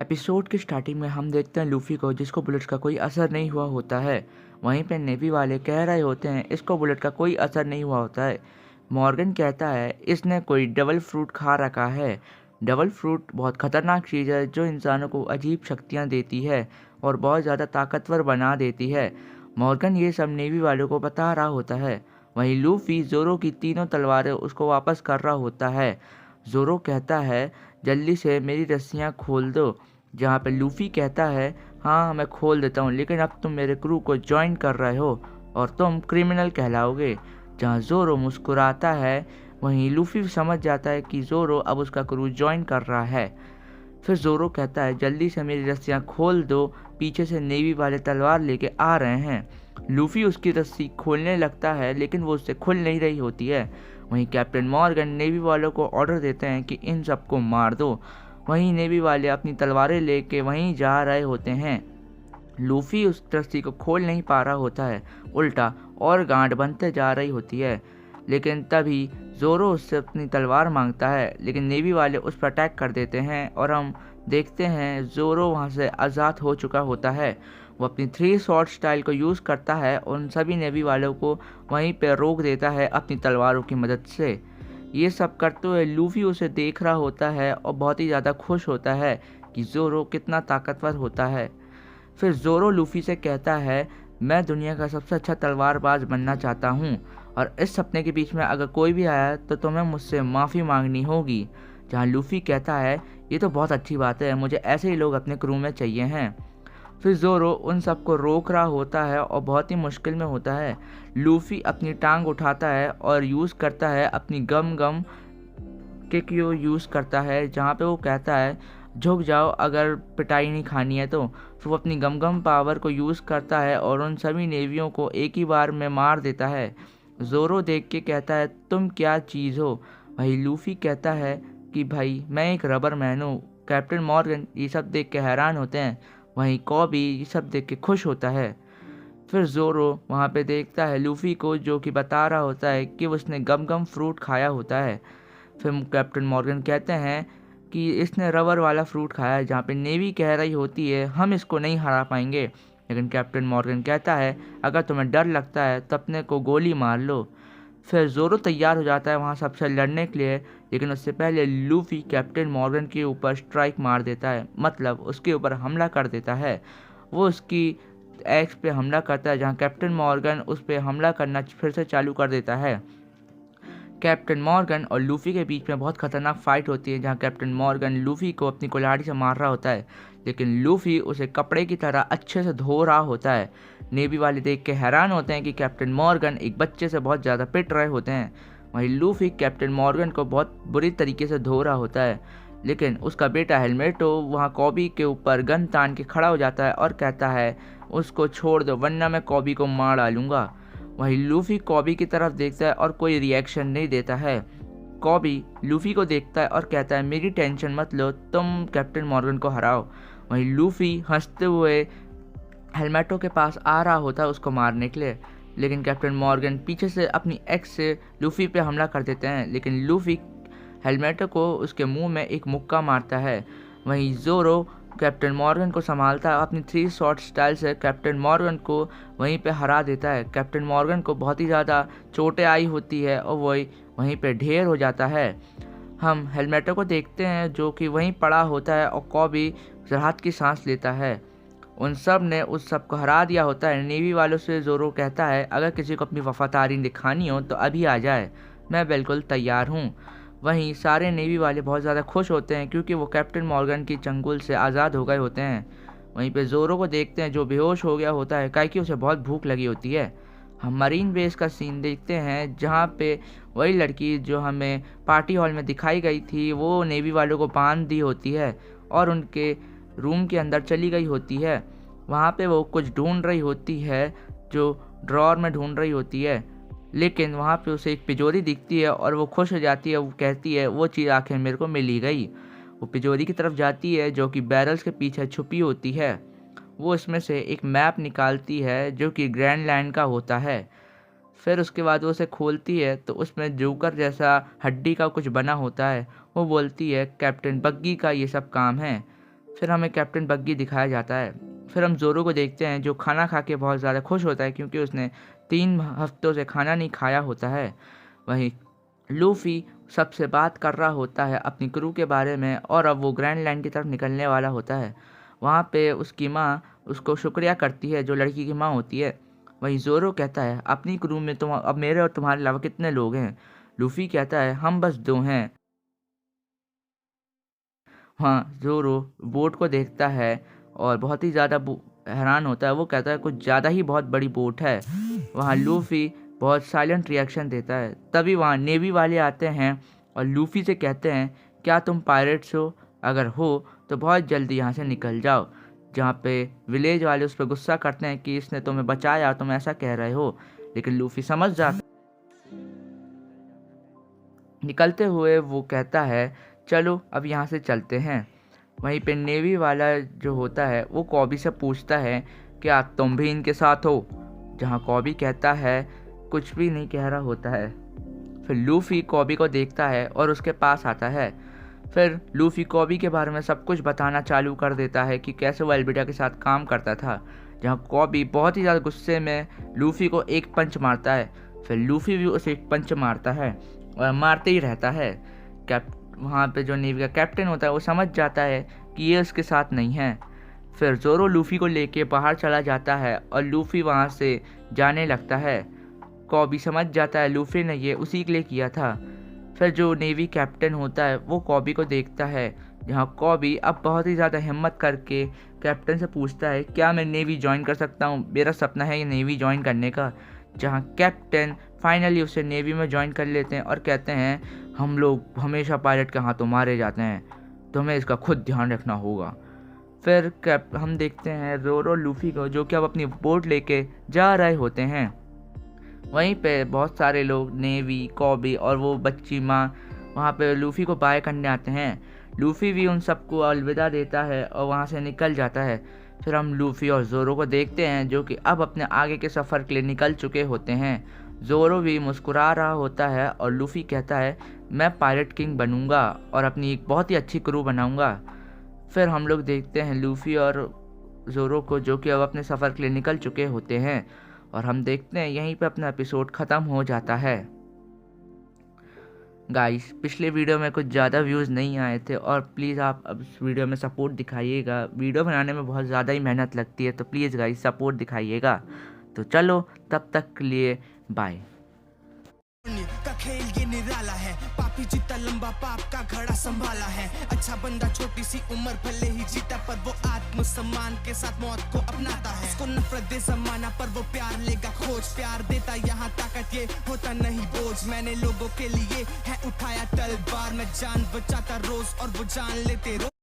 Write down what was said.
Episode की starting में हम देखते हैं लूफी को, जिसको बुलेट का कोई असर नहीं हुआ होता है। वहीं पे नेवी वाले कह रहे होते हैं इसको बुलेट का कोई असर नहीं हुआ होता है। मॉर्गन कहता है इसने कोई डबल फ्रूट खा रखा है। डबल फ्रूट बहुत खतरनाक चीज़ है जो इंसानों को अजीब शक्तियाँ देती है और बहुत ज़्यादा ताकतवर बना देती है। मॉर्गन ये सब नेवी वालों को बता रहा होता है। वहीं लूफी जोरो की तीनों तलवारें उसको वापस कर रहा होता है। जोरो कहता है जल्दी से मेरी रस्सियाँ खोल दो। जहाँ पे लूफ़ी कहता है हाँ मैं खोल देता हूँ, लेकिन अब तुम मेरे क्रू को ज्वाइन कर रहे हो और तुम क्रिमिनल कहलाओगे। जहाँ ज़ोरो मुस्कुराता है, वहीं लूफ़ी समझ जाता है कि ज़ोरो अब उसका क्रू ज्वाइन कर रहा है। फिर ज़ोरो कहता है जल्दी से मेरी रस्सियाँ खोल दो, पीछे से नेवी वाले तलवार लेके आ रहे हैं। लूफ़ी उसकी रस्सी खोलने लगता है लेकिन वो उससे खुल नहीं रही होती है। वहीं कैप्टन मॉर्गन नेवी वालों को ऑर्डर देते हैं कि इन सबको मार दो। वहीं नेवी वाले अपनी तलवारें लेके वहीं जा रहे होते हैं। लूफी उस रस्सी को खोल नहीं पा रहा होता है, उल्टा और गांठ बनते जा रही होती है। लेकिन तभी जोरो उससे अपनी तलवार मांगता है, लेकिन नेवी वाले उस पर अटैक कर देते हैं और हम देखते हैं जोरो वहां से आज़ाद हो चुका होता है। वो अपनी थ्री शॉट स्टाइल को यूज़ करता है और उन सभी नेवी वालों को वहीं पर रोक देता है अपनी तलवारों की मदद से। ये सब करते हुए लूफी उसे देख रहा होता है और बहुत ही ज़्यादा खुश होता है कि जोरो कितना ताकतवर होता है। फिर जोरो लूफी से कहता है मैं दुनिया का सबसे अच्छा तलवारबाज बनना चाहता हूँ और इस सपने के बीच में अगर कोई भी आया तो तुम्हें मुझसे माफ़ी मांगनी होगी। जहाँ लूफी कहता है ये तो बहुत अच्छी बात है, मुझे ऐसे ही लोग अपने क्रू में चाहिए हैं। फिर जोरो उन सबको रोक रहा होता है और बहुत ही मुश्किल में होता है। लूफी अपनी टांग उठाता है और यूज़ करता है अपनी गम गम किक को यूज़ करता है, जहाँ पे वो कहता है झुक जाओ अगर पिटाई नहीं खानी है तो। फिर वो अपनी गम गम पावर को यूज़ करता है और उन सभी नेवियों को एक ही बार में मार देता है। जोरो देख के कहता है तुम क्या चीज़ हो। भाई लूफी कहता है कि भाई मैं एक रबर मैन हूँ। कैप्टन मॉर्गन ये सब देख के हैरान होते हैं। वहीं कॉबी ये सब देख के खुश होता है। फिर जोरो वहाँ पे देखता है लूफी को, जो कि बता रहा होता है कि उसने गम गम फ्रूट खाया होता है। फिर कैप्टन मॉर्गन कहते हैं कि इसने रबर वाला फ्रूट खाया है, जहाँ पे नेवी कह रही होती है हम इसको नहीं हरा पाएंगे। लेकिन कैप्टन मॉर्गन कहता है अगर तुम्हें डर लगता है तो अपने को गोली मार लो। फिर जोरो तैयार हो जाता है वहाँ सबसे लड़ने के लिए, लेकिन उससे पहले लूफी कैप्टन मॉर्गन के ऊपर स्ट्राइक मार देता है, मतलब उसके ऊपर हमला कर देता है। वो उसकी एक्स पे हमला करता है, जहाँ कैप्टन मॉर्गन उस पर हमला करना फिर से चालू कर देता है। कैप्टन मॉर्गन और लूफी के बीच में बहुत खतरनाक फाइट होती है, जहां कैप्टन मॉर्गन लूफी को अपनी कुल्हाड़ी से मार रहा होता है, लेकिन लूफी उसे कपड़े की तरह अच्छे से धो रहा होता है। नेवी वाले देख के हैरान होते हैं कि कैप्टन मॉर्गन एक बच्चे से बहुत ज़्यादा पिट रहे होते हैं। वहीं लूफी कैप्टन मॉर्गन को बहुत बुरी तरीके से धो रहा होता है, लेकिन उसका बेटा हेलमेटो वहाँ कॉबी के ऊपर गन तान के खड़ा हो जाता है और कहता है उसको छोड़ दो वरना मैं कॉबी को मार डालूंगा। वहीं लूफी कॉबी की तरफ देखता है और कोई रिएक्शन नहीं देता है। कॉबी लूफी को देखता है और कहता है मेरी टेंशन मत लो, तुम कैप्टन मॉर्गन को हराओ। वहीं लूफी हंसते हुए हेलमेटो के पास आ रहा होता है उसको मारने के लिए, लेकिन कैप्टन मॉर्गन पीछे से अपनी एक्स से लूफी पे हमला कर देते हैं, लेकिन लूफी हेलमेटो को उसके मुंह में एक मुक्का मारता है। वहीं जोरो कैप्टन मॉर्गन को संभालता है, अपनी थ्री शॉट स्टाइल से कैप्टन मॉर्गन को वहीं पे हरा देता है। कैप्टन मॉर्गन को बहुत ही ज़्यादा चोटें आई होती है और वही वहीं पे ढेर हो जाता है। हम हेलमेटो को देखते हैं जो कि वहीं पड़ा होता है और कॉबी राहत की सांस लेता है। उन सब ने उस सब को हरा दिया होता है। नेवी वालों से जोरो कहता है अगर किसी को अपनी वफादारी दिखानी हो तो अभी आ जाए, मैं बिल्कुल तैयार हूँ। वहीं सारे नेवी वाले बहुत ज़्यादा खुश होते हैं क्योंकि वो कैप्टन मॉर्गन की चंगुल से आज़ाद हो गए होते हैं। वहीं पे जोरो को देखते हैं जो बेहोश हो गया होता है, काहे कि उसे बहुत भूख लगी होती है। हम मरीन बेस का सीन देखते हैं जहाँ पे वही लड़की जो हमें पार्टी हॉल में दिखाई गई थी वो नेवी वालों को बांध दी होती है और उनके रूम के अंदर चली गई होती है। वहाँ पे वो कुछ ढूंढ रही होती है, जो ड्रॉर में ढूंढ रही होती है, लेकिन वहाँ पे उसे एक तिजोरी दिखती है और वो खुश हो जाती है। वो कहती है वो चीज़ आखिर मेरे को मिल ही गई। वो तिजोरी की तरफ जाती है जो कि बैरल्स के पीछे छुपी होती है। वो इसमें से एक मैप निकालती है जो कि ग्रैंड लैंड का होता है। फिर उसके बाद वो उसे खोलती है तो उसमें जोकर जैसा हड्डी का कुछ बना होता है। वो बोलती है कैप्टन बग्गी का ये सब काम है। फिर हमें कैप्टन बग्गी दिखाया जाता है। फिर हम ज़ोरो को देखते हैं जो खाना खा के बहुत ज़्यादा खुश होता है क्योंकि उसने 3 हफ्तों से खाना नहीं खाया होता है। वहीं लूफ़ी सबसे बात कर रहा होता है अपनी क्रू के बारे में और अब वो ग्रैंड लाइन की तरफ निकलने वाला होता है। वहाँ पे उसकी माँ उसको शुक्रिया करती है जो लड़की की माँ होती है। वहीं ज़ोरो कहता है अपनी क्रू में तुम अब मेरे और तुम्हारे अलावा कितने लोग हैं? लूफ़ी कहता है हम बस 2 हैं। हाँ, ज़ोरो बोट को देखता है और बहुत ही ज़्यादा हैरान होता है। वो कहता है कुछ ज़्यादा ही बहुत बड़ी बोट है। वहाँ लूफ़ी बहुत साइलेंट रिएक्शन देता है। तभी वहाँ नेवी वाले आते हैं और लूफ़ी से कहते हैं क्या तुम पायरेट्स हो? अगर हो तो बहुत जल्दी यहाँ से निकल जाओ। जहाँ पे विलेज वाले उस पर गुस्सा करते हैं कि इसने तुम्हें बचाया, तुम ऐसा कह रहे हो। लेकिन लूफ़ी समझ जाता निकलते हुए वो कहता है चलो अब यहाँ से चलते हैं। वहीं पे नेवी वाला जो होता है वो कॉबी से पूछता है क्या तुम भी इनके साथ हो? जहाँ कॉबी कहता है कुछ भी नहीं कह रहा होता है। फिर लूफ़ी कॉबी को देखता है और उसके पास आता है। फिर लूफ़ी कॉबी के बारे में सब कुछ बताना चालू कर देता है कि कैसे वो एल्बिडा के साथ काम करता था। जहाँ कॉबी बहुत ही ज़्यादा गुस्से में लूफ़ी को एक पंच मारता है। फिर लूफ़ी भी उसे एक पंच मारता है और मारते ही रहता है। वहाँ पे जो नेवी का कैप्टन होता है वो समझ जाता है कि ये उसके साथ नहीं है। फिर ज़ोरो लूफ़ी को लेके बाहर चला जाता है और लूफ़ी वहाँ से जाने लगता है। कॉबी समझ जाता है लूफ़ी ने ये उसी के लिए किया था। फिर जो नेवी कैप्टन होता है वो कॉबी को देखता है। जहाँ कॉबी अब बहुत ही ज़्यादा हिम्मत करके कैप्टन से पूछता है क्या मैं नेवी ज्वाइन कर सकता हूँ? मेरा सपना है ये नेवी ज्वाइन करने का। जहाँ कैप्टन फाइनली उसे नेवी में ज्वाइन कर लेते हैं और कहते हैं हम लोग हमेशा पायलट के हाथों मारे जाते हैं, तो हमें इसका खुद ध्यान रखना होगा। फिर हम देखते हैं ज़ोरो लूफ़ी को जो कि अब अपनी बोट लेके जा रहे होते हैं। वहीं पे बहुत सारे लोग नेवी, कॉबी और वो बच्ची माँ वहाँ पे लूफ़ी को बाय करने आते हैं। लूफ़ी भी उन सबको अलविदा देता है और वहाँ से निकल जाता है। फिर हम लूफ़ी और ज़ोरो को देखते हैं जो कि अब अपने आगे के सफ़र के लिए निकल चुके होते हैं। ज़ोरो भी मुस्कुरा रहा होता है और लूफ़ी कहता है मैं पायलट किंग बनूंगा और अपनी एक बहुत ही अच्छी क्रू बनाऊंगा। फिर हम लोग देखते हैं लूफ़ी और ज़ोरो को जो कि अब अपने सफ़र के लिए निकल चुके होते हैं और हम देखते हैं यहीं पे अपना एपिसोड ख़त्म हो जाता है। गाइस पिछले वीडियो में कुछ ज़्यादा व्यूज़ नहीं आए थे और प्लीज़ आप अब इस वीडियो में सपोर्ट दिखाइएगा। वीडियो बनाने में बहुत ज़्यादा ही मेहनत लगती है तो प्लीज़ गाइस सपोर्ट दिखाइएगा। तो चलो तब तक के लिए बाय। का खेल ये निराला है, पापी जितना लंबा पाप का घड़ा संभाला है। अच्छा बंदा छोटी सी उम्र भले ही जीता पर वो आत्मसम्मान के साथ मौत को अपनाता है। उसको नफरत दे जमाना पर वो प्यार लेगा खोज, प्यार देता यहाँ ताकत ये होता नहीं बोझ। मैंने लोगों के लिए है उठाया तलवार, मैं जान बचाता रोज और वो जान लेते रोज।